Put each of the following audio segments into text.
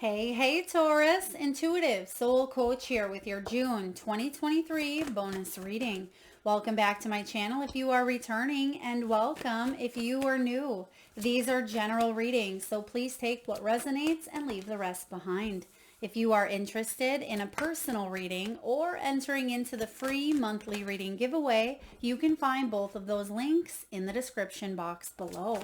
Hey, Taurus, intuitive soul coach here with your June 2023 bonus reading. Welcome back to my channel if you are returning, and welcome if you are new. These are general readings, so please take what resonates and leave the rest behind. If you are interested in a personal reading or entering into the free monthly reading giveaway, you can find both of those links in the description box below.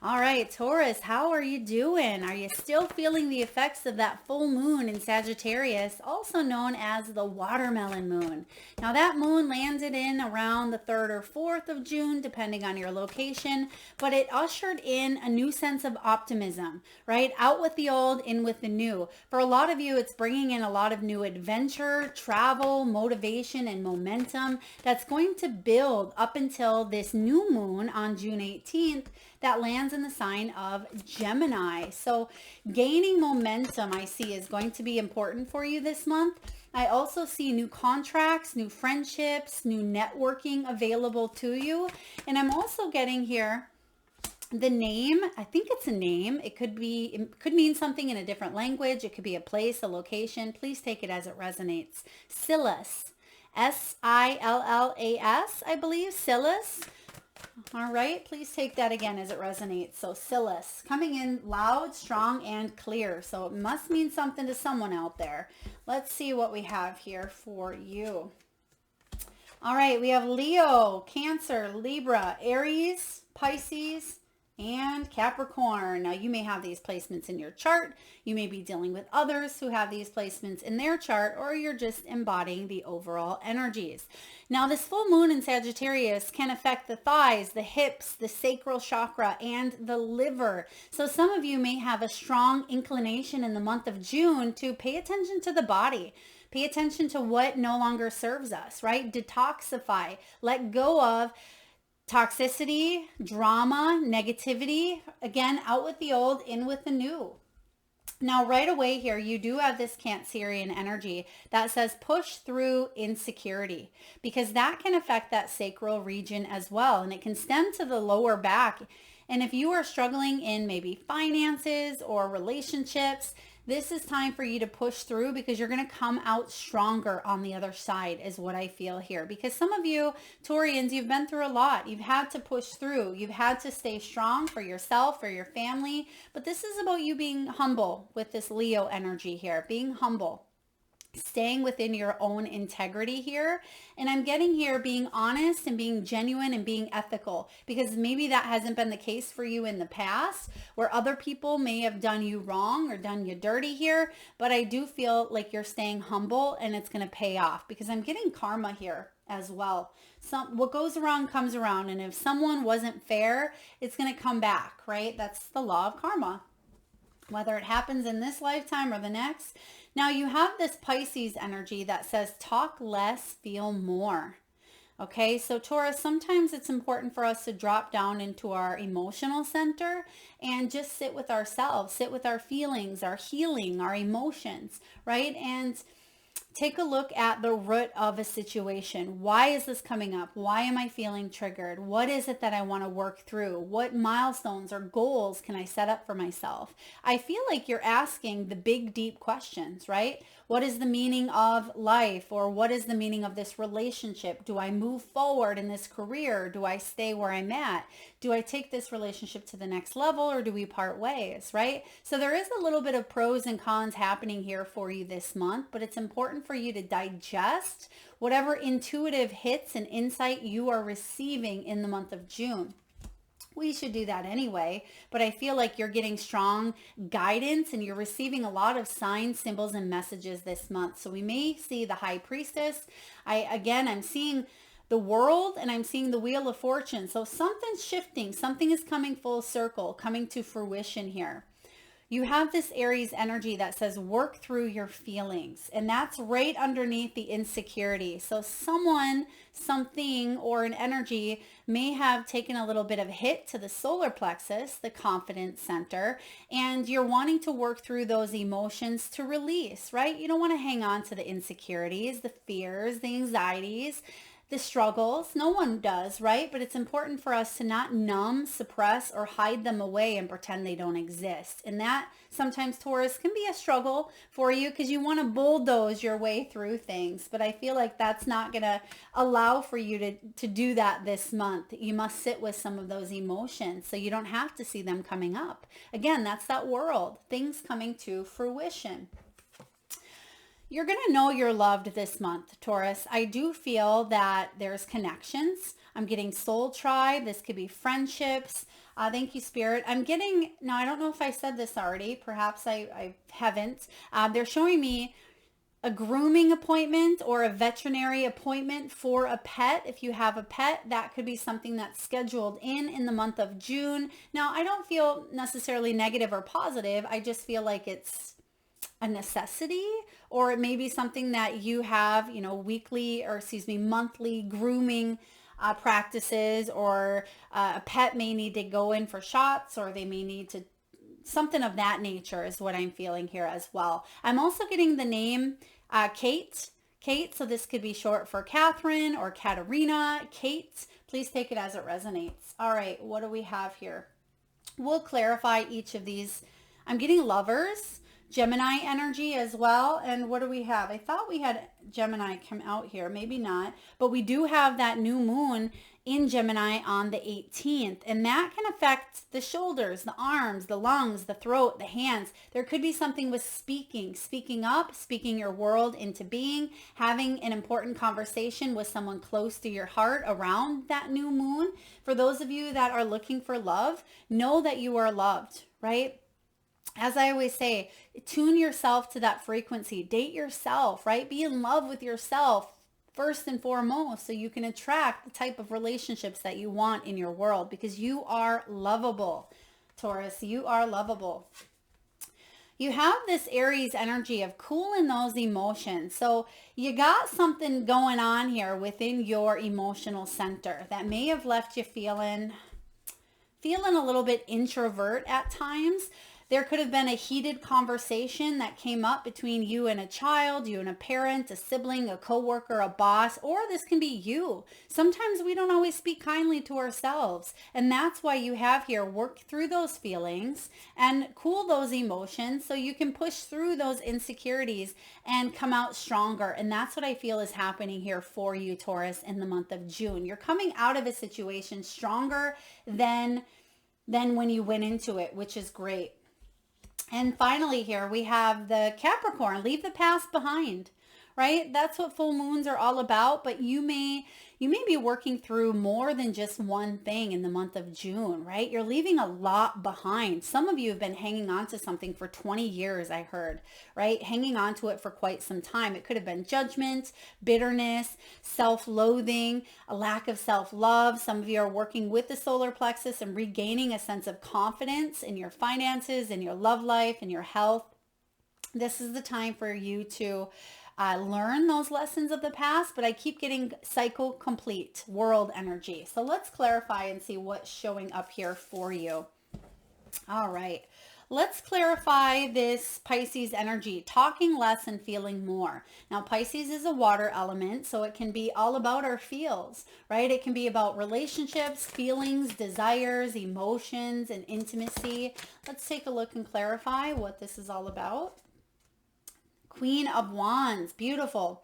All right, Taurus, how are you doing? Are you still feeling the effects of that full moon in Sagittarius, also known as the watermelon moon? Now, that moon landed in around the 3rd or 4th of June, depending on your location, but it ushered in a new sense of optimism, right? Out with the old, in with the new. For a lot of you, it's bringing in a lot of new adventure, travel, motivation, and momentum that's going to build up until this new moon on June 18th that lands in the sign of Gemini. So gaining momentum, I see, is going to be important for you this month. I also see new contracts, new friendships, new networking available to you. And I'm also getting here the name. I think it's a name. It could mean something in a different language. It could be a place, a location. Please take it as it resonates. Silas. Sillas, I believe. Silas. All right, please take that again as it resonates. So Silas, coming in loud, strong, and clear. So it must mean something to someone out there. Let's see what we have here for you. All right, we have Leo, Cancer, Libra, Aries, Pisces, and Capricorn. Now, you may have these placements in your chart. You may be dealing with others who have these placements in their chart, or you're just embodying the overall energies. Now, this full moon in Sagittarius can affect the thighs, the hips, the sacral chakra, and the liver. So some of you may have a strong inclination in the month of June to pay attention to the body. Pay attention to what no longer serves us, right? Detoxify, let go of toxicity, drama, negativity. Again, out with the old, in with the new. Now, right away here, you do have this Cancerian energy that says push through insecurity, because that can affect that sacral region as well. And it can stem to the lower back. And if you are struggling in maybe finances or relationships, this is time for you to push through, because you're going to come out stronger on the other side, is what I feel here. Because some of you Taurians, you've been through a lot. You've had to push through. You've had to stay strong for yourself, for your family. But this is about you being humble with this Leo energy here, being humble. Staying within your own integrity here. And I'm getting here being honest and being genuine and being ethical, because maybe that hasn't been the case for you in the past, where other people may have done you wrong or done you dirty here. But I do feel like you're staying humble, and it's going to pay off, because I'm getting karma here as well. What goes around comes around. And if someone wasn't fair, it's going to come back, right? That's the law of karma, whether it happens in this lifetime or the next. Now, you have this Pisces energy that says talk less, feel more. Okay, so Taurus, sometimes it's important for us to drop down into our emotional center and just sit with ourselves, sit with our feelings, our healing, our emotions, right? And take a look at the root of a situation. Why is this coming up? Why am I feeling triggered? What is it that I want to work through? What milestones or goals can I set up for myself? I feel like you're asking the big, deep questions, right? What is the meaning of life? Or what is the meaning of this relationship? Do I move forward in this career? Do I stay where I'm at? Do I take this relationship to the next level, or do we part ways, right? So there is a little bit of pros and cons happening here for you this month, but it's important for you to digest whatever intuitive hits and insight you are receiving in the month of June. We should do that anyway, but I feel like you're getting strong guidance and you're receiving a lot of signs, symbols, and messages this month. So we may see the High Priestess. I'm seeing the World, and I'm seeing the Wheel of Fortune. So something's shifting. Something is coming full circle, coming to fruition here. You have this Aries energy that says work through your feelings, and that's right underneath the insecurity. So someone, something, or an energy may have taken a little bit of hit to the solar plexus, the confidence center, and you're wanting to work through those emotions to release, right? You don't want to hang on to the insecurities, the fears, the anxieties. the struggles. No one does, right? But it's important for us to not numb, suppress, or hide them away and pretend they don't exist. And that sometimes, Taurus, can be a struggle for you because you want to bulldoze your way through things. But I feel like that's not going to allow for you to do that this month. You must sit with some of those emotions so you don't have to see them coming up. Again, that's that world, things coming to fruition. You're going to know you're loved this month, Taurus. I do feel that there's connections. I'm getting soul tribe. This could be friendships. Thank you, Spirit. I'm getting, now I don't know if I said this already. Perhaps I haven't. They're showing me a grooming appointment or a veterinary appointment for a pet. If you have a pet, that could be something that's scheduled in the month of June. Now, I don't feel necessarily negative or positive. I just feel like it's a necessity, or it may be something that you have, monthly grooming practices, or a pet may need to go in for shots, or they may need to, something of that nature is what I'm feeling here as well. I'm also getting the name Kate, so this could be short for Catherine or Katerina. Kate, please take it as it resonates. All right, what do we have here? We'll clarify each of these. I'm getting lovers, Gemini energy as well. And what do we have? I thought we had Gemini come out here. Maybe not. But we do have that new moon in Gemini on the 18th. And that can affect the shoulders, the arms, the lungs, the throat, the hands. There could be something with speaking up, speaking your world into being, having an important conversation with someone close to your heart around that new moon. For those of you that are looking for love, know that you are loved, right? As I always say, tune yourself to that frequency. Date yourself, right? Be in love with yourself first and foremost so you can attract the type of relationships that you want in your world, because you are lovable, Taurus. You are lovable. You have this Aries energy of cooling those emotions. So you got something going on here within your emotional center that may have left you feeling a little bit introvert at times. There could have been a heated conversation that came up between you and a child, you and a parent, a sibling, a coworker, a boss, or this can be you. Sometimes we don't always speak kindly to ourselves. And that's why you have here, work through those feelings and cool those emotions so you can push through those insecurities and come out stronger. And that's what I feel is happening here for you, Taurus, in the month of June. You're coming out of a situation stronger than when you went into it, which is great. And finally here we have the Capricorn, leave the past behind, right? That's what full moons are all about, but you may be working through more than just one thing in the month of June, right? You're leaving a lot behind. Some of you have been hanging on to something for 20 years, I heard, right? Hanging on to it for quite some time. It could have been judgment, bitterness, self-loathing, a lack of self-love. Some of you are working with the solar plexus and regaining a sense of confidence in your finances, in your love life, in your health. This is the time for you to learn those lessons of the past, but I keep getting cycle complete, world energy. So let's clarify and see what's showing up here for you. All right. Let's clarify this Pisces energy, talking less and feeling more. Now, Pisces is a water element, so it can be all about our feels, right? It can be about relationships, feelings, desires, emotions, and intimacy. Let's take a look and clarify what this is all about. Queen of Wands, beautiful.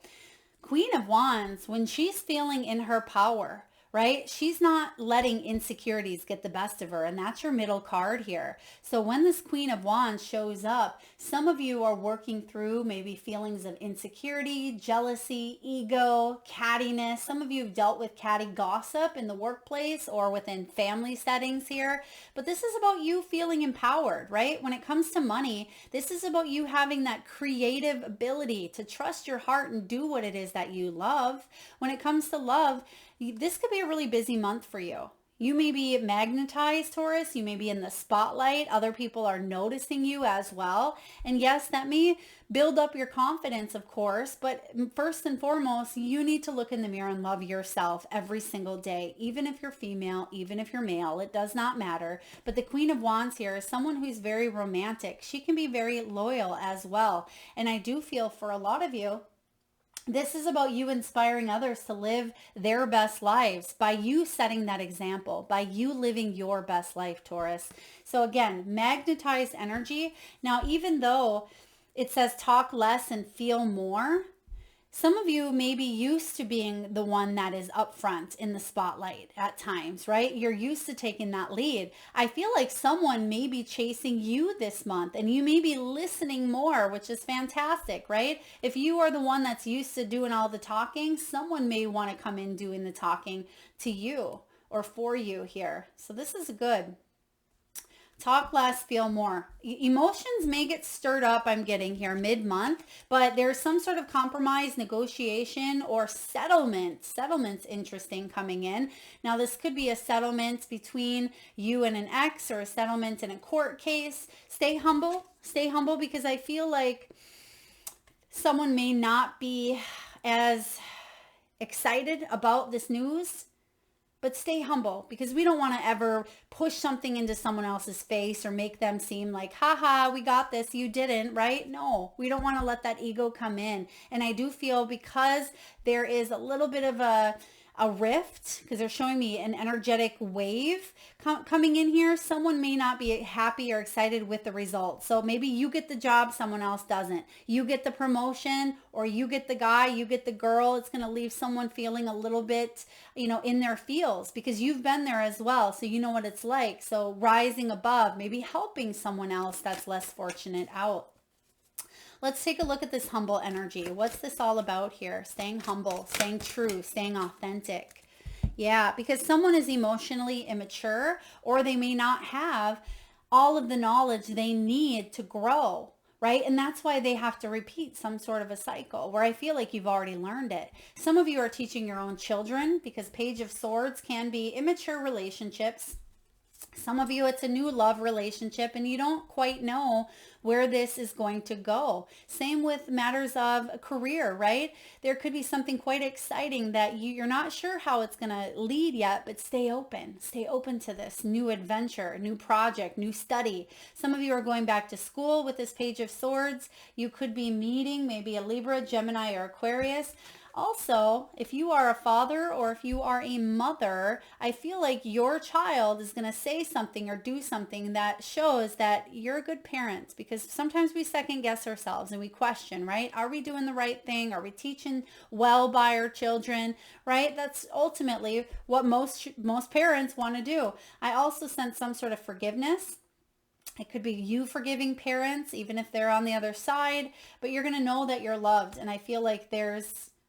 Queen of Wands, when she's feeling in her power, right? She's not letting insecurities get the best of her. And that's your middle card here. So when this Queen of Wands shows up, some of you are working through maybe feelings of insecurity, jealousy, ego, cattiness. Some of you have dealt with catty gossip in the workplace or within family settings here. But this is about you feeling empowered, right? When it comes to money, this is about you having that creative ability to trust your heart and do what it is that you love. When it comes to love, this could be a really busy month for you. You may be magnetized, Taurus. You may be in the spotlight. Other people are noticing you as well. And yes, that may build up your confidence, of course. But first and foremost, you need to look in the mirror and love yourself every single day, even if you're female, even if you're male. It does not matter. But the Queen of Wands here is someone who's very romantic. She can be very loyal as well. And I do feel for a lot of you, This is about you inspiring others to live their best lives by you setting that example, by you living your best life, Taurus. So again, magnetized energy. Now, even though it says talk less and feel more, some of you may be used to being the one that is up front in the spotlight at times, right? You're used to taking that lead. I feel like someone may be chasing you this month and you may be listening more, which is fantastic, right? If you are the one that's used to doing all the talking, someone may want to come in doing the talking to you or for you here. So this is good. Talk less, feel more. Emotions may get stirred up, I'm getting here mid-month, but there's some sort of compromise, negotiation, or settlement. Settlement's interesting coming in. Now, this could be a settlement between you and an ex or a settlement in a court case. Stay humble. Stay humble because I feel like someone may not be as excited about this news, but stay humble because we don't want to ever push something into someone else's face or make them seem like, haha, we got this, you didn't, right? No, we don't want to let that ego come in. And I do feel because there is a little bit of a rift, because they're showing me an energetic wave coming in here, someone may not be happy or excited with the results. So maybe you get the job, someone else doesn't. You get the promotion, or you get the guy, you get the girl. It's going to leave someone feeling a little bit, in their feels because you've been there as well. So you know what it's like. So rising above, maybe helping someone else that's less fortunate out. Let's take a look at this humble energy. What's this all about here? Staying humble, staying true, staying authentic. Yeah, because someone is emotionally immature or they may not have all of the knowledge they need to grow, right? And that's why they have to repeat some sort of a cycle where I feel like you've already learned it. Some of you are teaching your own children because Page of Swords can be immature relationships. Some of you, it's a new love relationship and you don't quite know where this is going to go. Same with matters of a career, right? There could be something quite exciting that you're not sure how it's going to lead yet, but stay open. Stay open to this new adventure, new project, new study. Some of you are going back to school with this Page of Swords. You could be meeting maybe a Libra, Gemini, or Aquarius. Also, if you are a father or if you are a mother, I feel like your child is going to say something or do something that shows that you're a good parent, because sometimes we second guess ourselves and we question, right? Are we doing the right thing? Are we teaching well by our children, right? That's ultimately what most parents want to do. I also sense some sort of forgiveness. It could be you forgiving parents, even if they're on the other side, but you're going to know that you're loved. And I feel like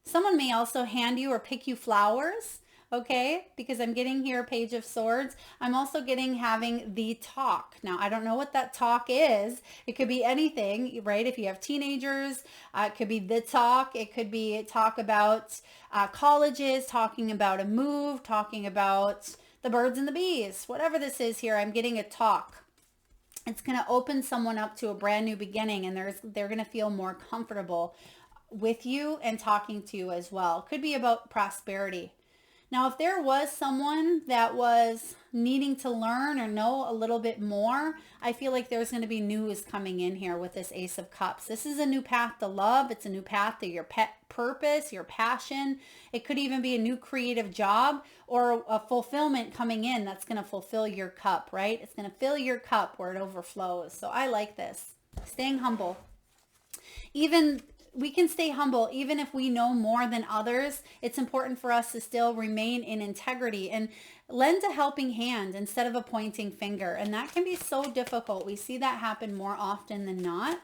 someone may also hand you or pick you flowers, okay? Because I'm getting here Page of Swords. I'm also getting having the talk. Now, I don't know what that talk is. It could be anything, right? If you have teenagers, it could be the talk. It could be talk about colleges, talking about a move, talking about the birds and the bees. Whatever this is here, I'm getting a talk. It's going to open someone up to a brand new beginning, and they're going to feel more comfortable with you and talking to you as well. Could be about prosperity. Now, if there was someone that was needing to learn or know a little bit more, I feel like there's going to be news coming in here with this Ace of Cups. This is a new path to love. It's a new path to your purpose, your passion. It could even be a new creative job or a fulfillment coming in that's going to fulfill your cup, right? It's going to fill your cup where it overflows. So I like this. Staying humble. We can stay humble even if we know more than others. It's important for us to still remain in integrity and lend a helping hand instead of a pointing finger. And that can be so difficult. We see that happen more often than not.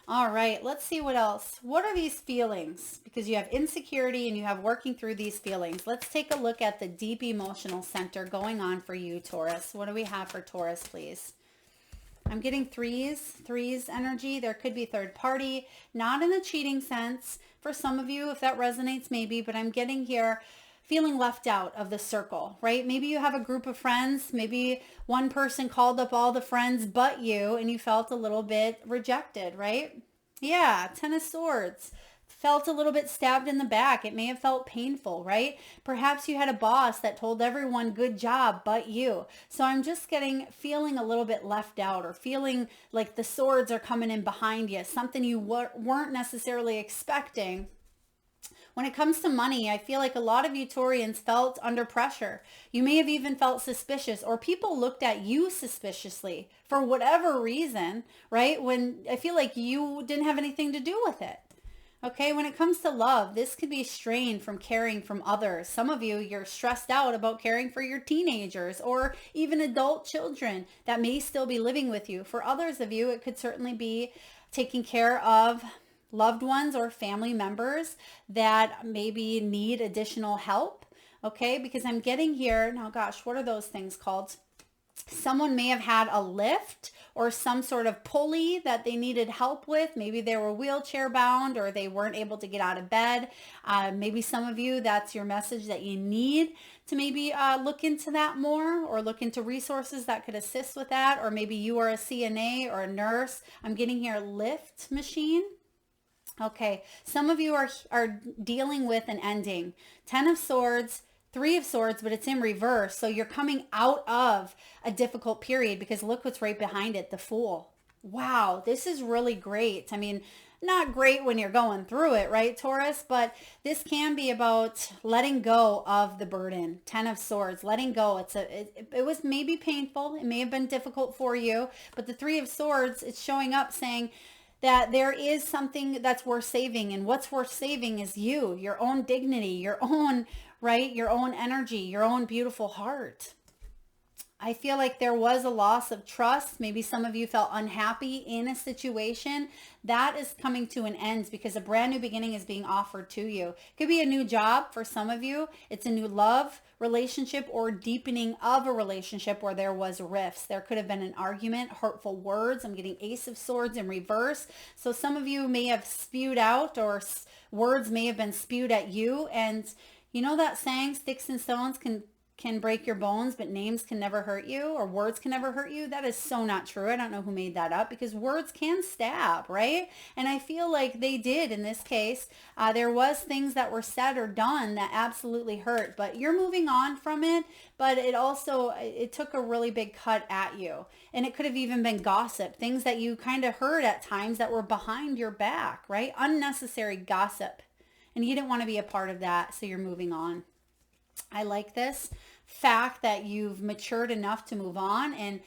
All right, let's see what else. What are these feelings? Because you have insecurity and you have working through these feelings. Let's take a look at the deep emotional center going on for you, Taurus. What do we have for Taurus, please? I'm getting threes energy. There could be third party, not in a cheating sense. For some of you, if that resonates, maybe, but I'm getting here feeling left out of the circle, right? Maybe you have a group of friends. Maybe one person called up all the friends but you, and you felt a little bit rejected, right? Yeah, Ten of Swords. felt a little bit stabbed in the back. It may have felt painful, right? Perhaps you had a boss that told everyone good job but you. So I'm just feeling a little bit left out, or feeling like the swords are coming in behind you, something you weren't necessarily expecting. When it comes to money, I feel like a lot of you Taurians felt under pressure. You may have even felt suspicious, or people looked at you suspiciously for whatever reason, right? When I feel like you didn't have anything to do with it. Okay, when it comes to love, this could be strained from caring from others. Some of you, you're stressed out about caring for your teenagers or even adult children that may still be living with you. For others of you, it could certainly be taking care of loved ones or family members that maybe need additional help. Okay, because I'm getting here, now gosh, what are those things called? Someone may have had a lift or some sort of pulley that they needed help with. Maybe they were wheelchair bound, or they weren't able to get out of bed. Maybe some of you, that's your message, that you need to maybe look into that more, or look into resources that could assist with that. Or maybe you are a CNA or a nurse. I'm getting here lift machine. Okay, some of you are dealing with an ending. 10 of Swords, 3 of Swords, but it's in reverse. So you're coming out of a difficult period, because look what's right behind it, the Fool. Wow, this is really great. I mean, not great when you're going through it, right, Taurus? But this can be about letting go of the burden. 10 of Swords, letting go. It was maybe painful. It may have been difficult for you, but the 3 of Swords, it's showing up saying that there is something that's worth saving, and what's worth saving is you, your own dignity, your own, right, your own energy, your own beautiful heart. I feel like there was a loss of trust. Maybe some of you felt unhappy in a situation. That is coming to an end, because a brand new beginning is being offered to you. It could be a new job for some of you. It's a new love relationship, or deepening of a relationship where there was rifts. There could have been an argument, hurtful words. I'm getting Ace of Swords in reverse. So some of you may have spewed out, or words may have been spewed at you. And you know that saying, sticks and stones can break your bones, but names can never hurt you, or words can never hurt you. That is so not true. I don't know who made that up, because words can stab, right? And I feel like they did in this case. There was things that were said or done that absolutely hurt, but you're moving on from it. But it took a really big cut at you. And it could have even been gossip, things that you kind of heard at times that were behind your back, right? Unnecessary gossip. And you didn't want to be a part of that, so you're moving on. I like this fact that you've matured enough to move on. And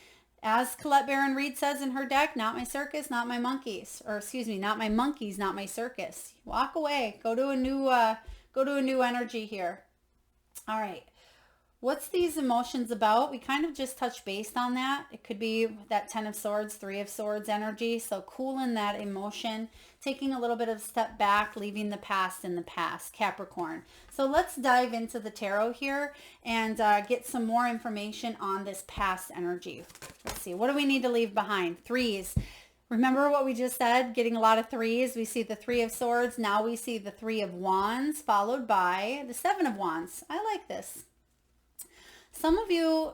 as Colette Baron Reed says in her deck, not my circus, not my monkeys, or excuse me, not my monkeys, not my circus. Walk away, go to a new energy here. All right. What's these emotions about? We kind of just touched base on that. It could be that 10 of Swords, 3 of Swords energy. So cooling that emotion, taking a little bit of a step back, leaving the past in the past, Capricorn. So let's dive into the tarot here and get some more information on this past energy. Let's see, what do we need to leave behind? 3s. Remember what we just said, getting a lot of 3s. We see the 3 of Swords. Now we see the 3 of Wands, followed by the 7 of Wands. I like this. Some of you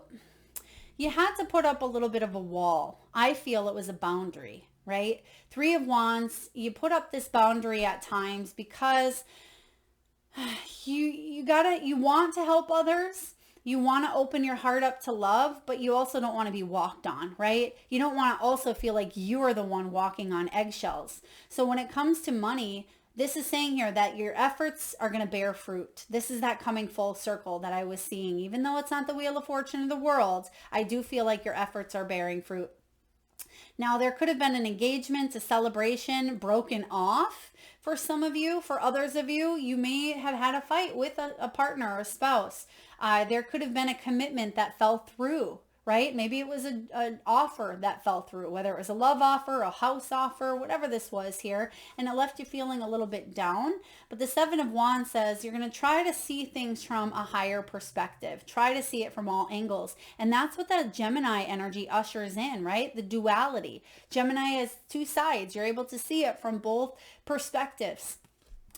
had to put up a little bit of a wall. I feel it was a boundary, right? 3 of Wands, you put up this boundary at times because you want to help others. You want to open your heart up to love, but you also don't want to be walked on, right? You don't want to also feel like you're the one walking on eggshells. So when it comes to money, this is saying here that your efforts are going to bear fruit. This is that coming full circle that I was seeing. Even though it's not the Wheel of Fortune of the world, I do feel like your efforts are bearing fruit. Now, there could have been an engagement, a celebration broken off for some of you. For others of you, you may have had a fight with a partner or a spouse. There could have been a commitment that fell through. Right? Maybe it was an offer that fell through, whether it was a love offer, a house offer, whatever this was here, and it left you feeling a little bit down. But the 7 of Wands says you're going to try to see things from a higher perspective. Try to see it from all angles. And that's what that Gemini energy ushers in, right? The duality. Gemini has 2 sides. You're able to see it from both perspectives.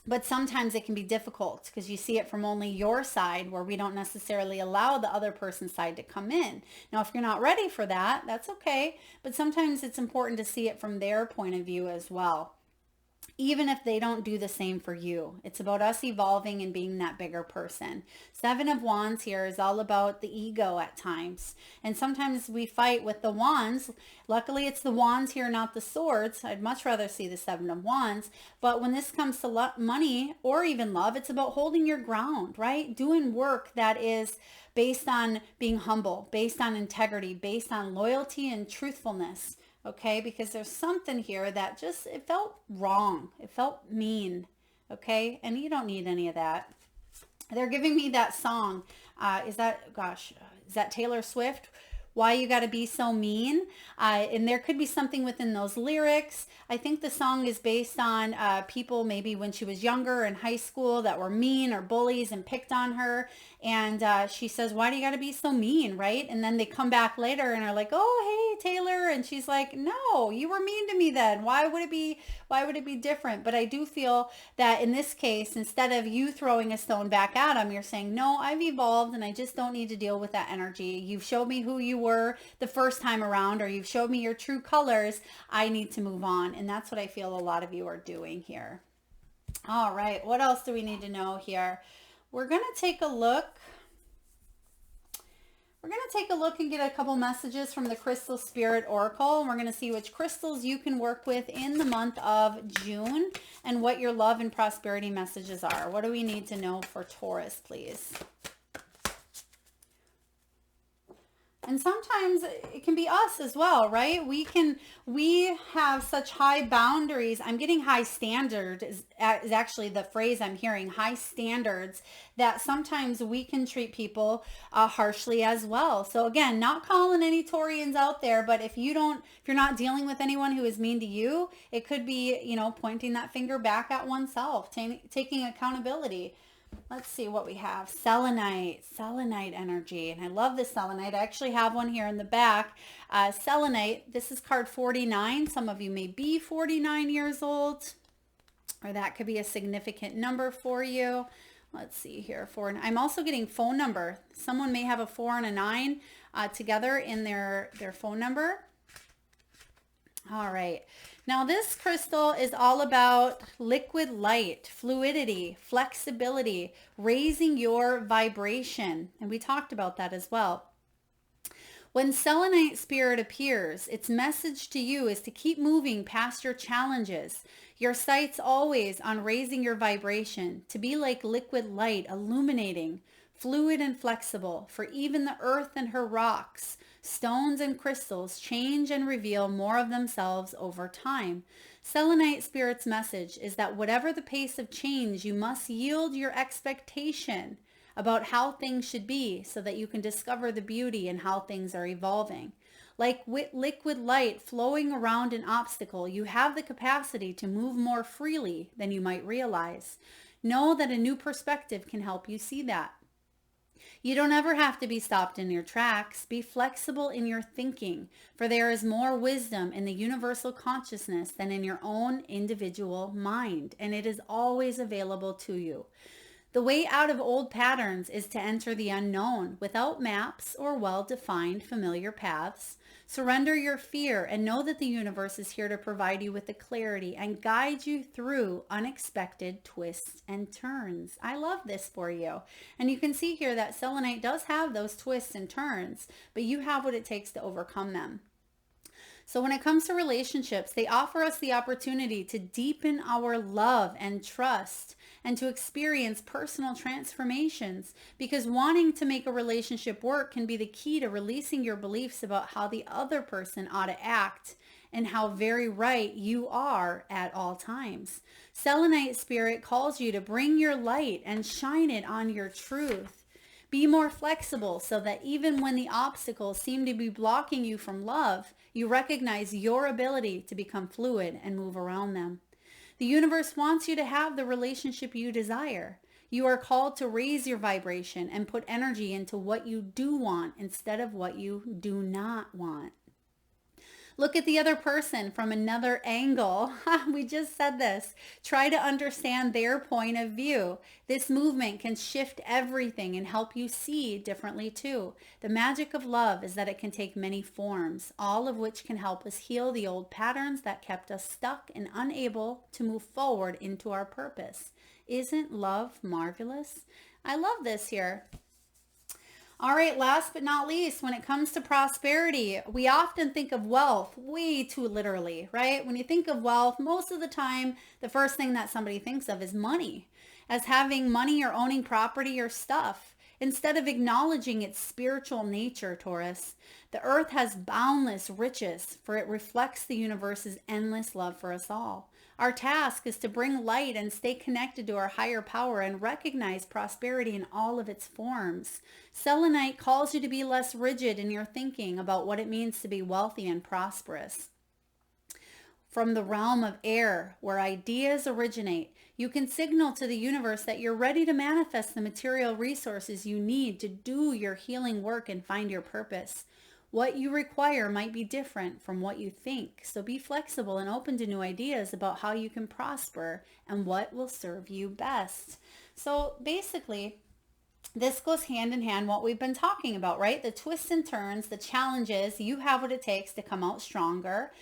But sometimes it can be difficult because you see it from only your side, where we don't necessarily allow the other person's side to come in. Now, if you're not ready for that, that's okay. But sometimes it's important to see it from their point of view as well. even if they don't do the same for you. It's about us evolving and being that bigger person. Seven of Wands here is all about the ego at times. And sometimes we fight with the wands. Luckily, it's the wands here, not the swords. I'd much rather see the Seven of Wands. But when this comes to money or even love, it's about holding your ground, right? Doing work that is based on being humble, based on integrity, based on loyalty and truthfulness. Okay, because there's something here that just, it felt wrong. It felt mean. Okay, and you don't need any of that. They're giving me that song. Is that Taylor Swift? Why You Gotta Be So Mean? And there could be something within those lyrics. I think the song is based on people maybe when she was younger in high school that were mean or bullies and picked on her. And she says, why do you gotta be so mean, right? And then they come back later and are like, oh, hey, Taylor. And she's like, no, you were mean to me then. Why would it be different? But I do feel that in this case, instead of you throwing a stone back at them, you're saying, no, I've evolved and I just don't need to deal with that energy. You've showed me who you were the first time around, or you've showed me your true colors. I need to move on. And that's what I feel a lot of you are doing here. All right. What else do we need to know here? We're going to take a look. We're going to take a look and get a couple messages from the Crystal Spirit Oracle. And we're going to see which crystals you can work with in the month of June and what your love and prosperity messages are. What do we need to know for Taurus, please? And sometimes it can be us as well, right? We have such high boundaries. I'm getting high standard is actually the phrase I'm hearing, high standards, that sometimes we can treat people harshly as well. So again, not calling any Taurians out there, but if you're not dealing with anyone who is mean to you, it could be, pointing that finger back at oneself, taking accountability. Let's see what we have. Selenite energy. And I love this selenite. I actually have one here in the back. Selenite, this is card 49. Some of you may be 49 years old, or that could be a significant number for you. Let's see here. I'm also getting phone number. Someone may have a 4 and a 9 together in their phone number. All right. Now this crystal is all about liquid light, fluidity, flexibility, raising your vibration. And we talked about that as well. When selenite spirit appears, its message to you is to keep moving past your challenges. Your sight's always on raising your vibration, to be like liquid light, illuminating, fluid and flexible, for even the earth and her rocks, stones and crystals change and reveal more of themselves over time. Selenite spirit's message is that whatever the pace of change, you must yield your expectation about how things should be so that you can discover the beauty in how things are evolving. Like with liquid light flowing around an obstacle, you have the capacity to move more freely than you might realize. Know that a new perspective can help you see that. You don't ever have to be stopped in your tracks. Be flexible in your thinking, for there is more wisdom in the universal consciousness than in your own individual mind, and it is always available to you. The way out of old patterns is to enter the unknown without maps or well-defined familiar paths. Surrender your fear and know that the universe is here to provide you with the clarity and guide you through unexpected twists and turns. I love this for you. And you can see here that selenite does have those twists and turns, but you have what it takes to overcome them. So when it comes to relationships, they offer us the opportunity to deepen our love and trust and to experience personal transformations, because wanting to make a relationship work can be the key to releasing your beliefs about how the other person ought to act and how very right you are at all times. Selenite spirit calls you to bring your light and shine it on your truth. Be more flexible so that even when the obstacles seem to be blocking you from love, you recognize your ability to become fluid and move around them. The universe wants you to have the relationship you desire. You are called to raise your vibration and put energy into what you do want instead of what you do not want. Look at the other person from another angle. We just said this. Try to understand their point of view. This movement can shift everything and help you see differently too. The magic of love is that it can take many forms, all of which can help us heal the old patterns that kept us stuck and unable to move forward into our purpose. Isn't love marvelous? I love this here. All right, last but not least, when it comes to prosperity, we often think of wealth way too literally, right? When you think of wealth, most of the time, the first thing that somebody thinks of is money, as having money or owning property or stuff, instead of acknowledging its spiritual nature, Taurus. The earth has boundless riches, for it reflects the universe's endless love for us all. Our task is to bring light and stay connected to our higher power and recognize prosperity in all of its forms. Selenite calls you to be less rigid in your thinking about what it means to be wealthy and prosperous. From the realm of air, where ideas originate, you can signal to the universe that you're ready to manifest the material resources you need to do your healing work and find your purpose. What you require might be different from what you think, so be flexible and open to new ideas about how you can prosper and what will serve you best. So basically, this goes hand in hand what we've been talking about, right? The twists and turns, the challenges, you have what it takes to come out stronger.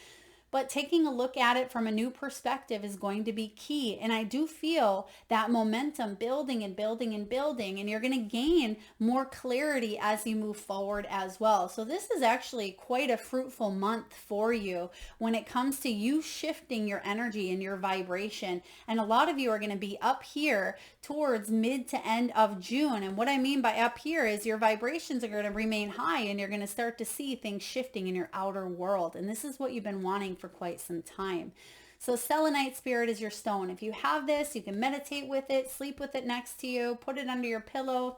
But taking a look at it from a new perspective is going to be key. And I do feel that momentum building and building and building, and you're going to gain more clarity as you move forward as well. So this is actually quite a fruitful month for you when it comes to you shifting your energy and your vibration. And a lot of you are going to be up here towards mid to end of June. And what I mean by up here is your vibrations are going to remain high and you're going to start to see things shifting in your outer world. And this is what you've been wanting for quite some time. So selenite spirit is your stone. If you have this, you can meditate with it, sleep with it next to you, put it under your pillow.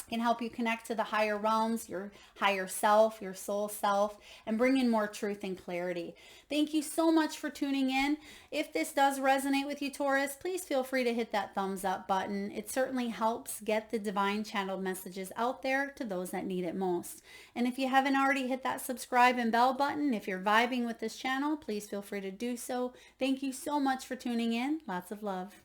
Can help you connect to the higher realms, your higher self, your soul self, and bring in more truth and clarity. Thank you so much for tuning in. If this does resonate with you, Taurus, please feel free to hit that thumbs up button. It certainly helps get the divine channeled messages out there to those that need it most. And if you haven't already hit that subscribe and bell button, if you're vibing with this channel, please feel free to do so. Thank you so much for tuning in. Lots of love.